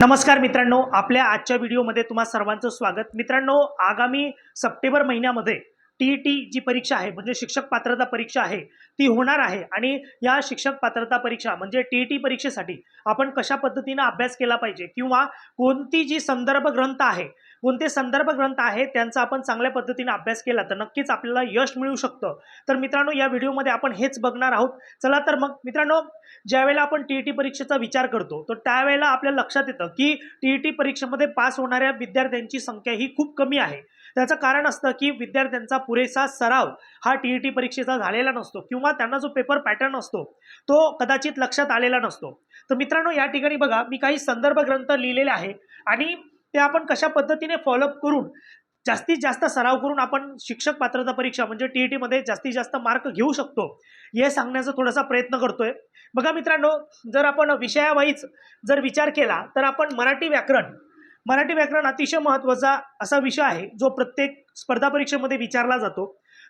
नमस्कार मित्रांनो, आपल्या आजच्या व्हिडिओमध्ये तुम्हा सर्वांचं स्वागत। मित्रांनो, आगामी सप्टेंबर महिन्यामध्ये टी-ई-टी जी परीक्षा आहे म्हणजे शिक्षक पात्रता परीक्षा आहे ती होणार आहे आणि या शिक्षक पात्रता परीक्षा म्हणजे टी-ई-टी परीक्षेसाठी आपण कशा पद्धतीने अभ्यास केला पाहिजे किंवा कोणती जी संदर्भ ग्रंथ आहे, कोणते संदर्भ ग्रंथ आहे त्यांचा आपण चांगल्या पद्धतीने अभ्यास केला तर नक्कीच आपल्याला यश मिळू शकतं। तर मित्रांनो, या व्हिडिओमध्ये आपण हेच बघणार आहोत। चला तर मग मित्रांनो, ज्यावेळेला आपण टी-ई-टी परीक्षेचा विचार करतो तर त्यावेळेला आपल्या लक्षात येतं की टी-ई-टी परीक्षेमध्ये पास होणाऱ्या विद्यार्थ्यांची संख्या ही खूप कमी आहे। त्याचं कारण असतं की विद्यार्थ्यांचा पुरेसा सराव हा टी-ई-टी परीक्षेचा झालेला नसतो किंवा त्यांना जो पेपर पॅटर्न असतो तो कदाचित लक्षात आलेला नसतो। तर मित्रांनो, या ठिकाणी बघा, मी काही संदर्भ ग्रंथ लिहिलेले आहे आणि ते आपण कशा पद्धतीने फॉलोअप करून जास्तीत जास्त सराव करून आपण शिक्षक पात्रता परीक्षा म्हणजे टी-ई-टी मध्ये जास्तीत जास्त मार्क घेऊ शकतो हे सांगण्याचा थोडासा प्रयत्न करतोय। बघा मित्रांनो, जर आपण विषयावाईज जर विचार केला तर आपण मराठी व्याकरण अतिशय महत्त्वाचा असा विषय आहे जो प्रत्येक स्पर्धा परीक्षेमध्ये विचारला जातो।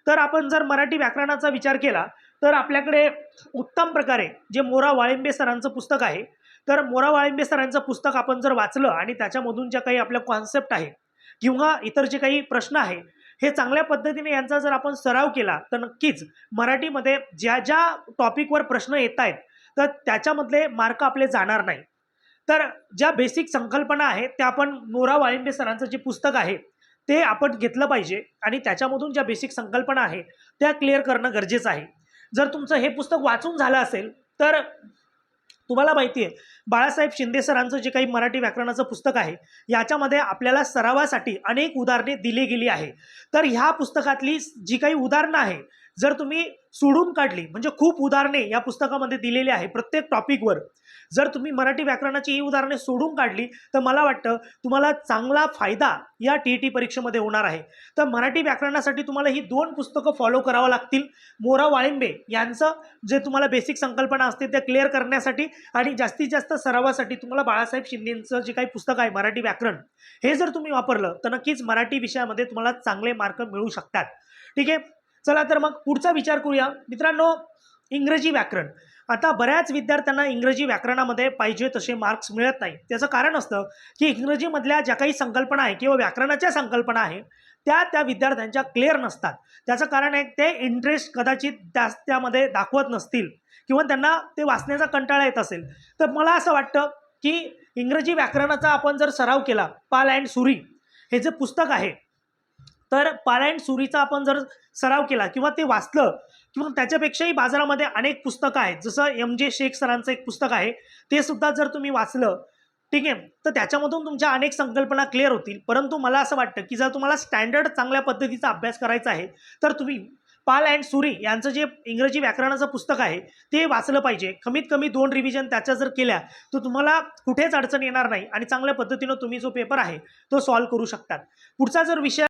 तर आपण जर मराठी व्याकरणाचा विचार केला तर आपल्याकडे उत्तम प्रकारे जे मोरा वाळिंबे सरांचं पुस्तक आहे, तर मोरा वाळिंबे सरांचं पुस्तक आपण जर वाचलं आणि त्याच्यामधून ज्या काही आपल्या कॉन्सेप्ट आहे किंवा इतर जे काही प्रश्न आहे हे चांगल्या पद्धतीने यांचा जर आपण सराव केला तर नक्कीच मराठीमध्ये ज्या ज्या टॉपिकवर प्रश्न येत आहेत तर त्याच्यामधले मार्क आपले जाणार नाही। तर ज्या बेसिक संकल्पना आहेत त्या आपण मोरा वाळिंबे सरांचं जे पुस्तक आहे ते आपण घेतलं पाहिजे आणि त्याच्यामधून ज्या बेसिक संकल्पना आहे त्या क्लिअर करणं गरजेचं आहे। जर तुमचं हे पुस्तक वाचून झालं असेल तर तुम्हाला माहिती आहे बाळासाहेब शिंदे सरांचं जे काही मराठी व्याकरणाचं पुस्तक आहे याच्यामध्ये आपल्याला सरावासाठी अनेक उदाहरणे दिली गेली आहे। तर ह्या पुस्तकातली जी काही उदाहरणं आहे जर तुम्ही सोडून काढली म्हणजे खूप उदाहरणे या पुस्तकामध्ये दिलेली आहे प्रत्येक टॉपिकवर, जर तुम्ही मराठी व्याकरणाची ही उदाहरणे सोडून काढली तर मला वाटतं तुम्हाला चांगला फायदा या टी-ई-टी परीक्षेमध्ये होणार आहे। तर मराठी व्याकरणासाठी तुम्हाला ही दोन पुस्तकं फॉलो करावं लागतील। मोरा वाळिंबे यांचं जे तुम्हाला बेसिक संकल्पना असते त्या क्लिअर करण्यासाठी आणि जास्तीत जास्त सरावासाठी तुम्हाला बाळासाहेब शिंदेचं जे काही पुस्तक आहे मराठी व्याकरण हे जर तुम्ही वापरलं तर नक्कीच मराठी विषयामध्ये तुम्हाला चांगले मार्क मिळू शकतात। ठीक आहे, चला तर मग पुढचा विचार करूया मित्रांनो, इंग्रजी व्याकरण। आता बऱ्याच विद्यार्थ्यांना इंग्रजी व्याकरणामध्ये पाहिजे तसे मार्क्स मिळत नाही। त्याचं कारण असतं की इंग्रजीमधल्या ज्या काही संकल्पना आहे किंवा व्याकरणाच्या संकल्पना आहे त्या विद्यार्थ्यांच्या क्लिअर नसतात। त्याचं कारण आहे ते इंटरेस्ट कदाचित त्यामध्ये दाखवत नसतील किंवा त्यांना ते वाचण्याचा कंटाळा येत असेल। तर मला असं वाटतं की इंग्रजी व्याकरणाचा आपण जर सराव केला, पाल अँड सुरी हे जे पुस्तक आहे तर पाल अँड सुरीचा आपण जर सराव केला किंवा ते वाचलं किंवा त्याच्यापेक्षाही बाजारामध्ये अनेक पुस्तकं आहेत, जसं एम.जे. शेख सरांचं एक पुस्तक आहे ते सुद्धा जर तुम्ही वाचलं, ठीक आहे, तर त्याच्यामधून तुमच्या अनेक संकल्पना क्लिअर होतील। परंतु मला असं वाटतं की जर तुम्हाला स्टँडर्ड चांगल्या पद्धतीचा अभ्यास करायचा आहे तर तुम्ही पाल अँड सुरी यांचं जे इंग्रजी व्याकरणाचं पुस्तक आहे ते वाचलं पाहिजे। कमीत कमी 2 रिव्हिजन त्याच्या जर केल्या तर तुम्हाला कुठेच अडचण येणार नाही आणि चांगल्या पद्धतीनं तुम्ही जो पेपर आहे तो सॉल्व्ह करू शकतात। पुढचा जर विषय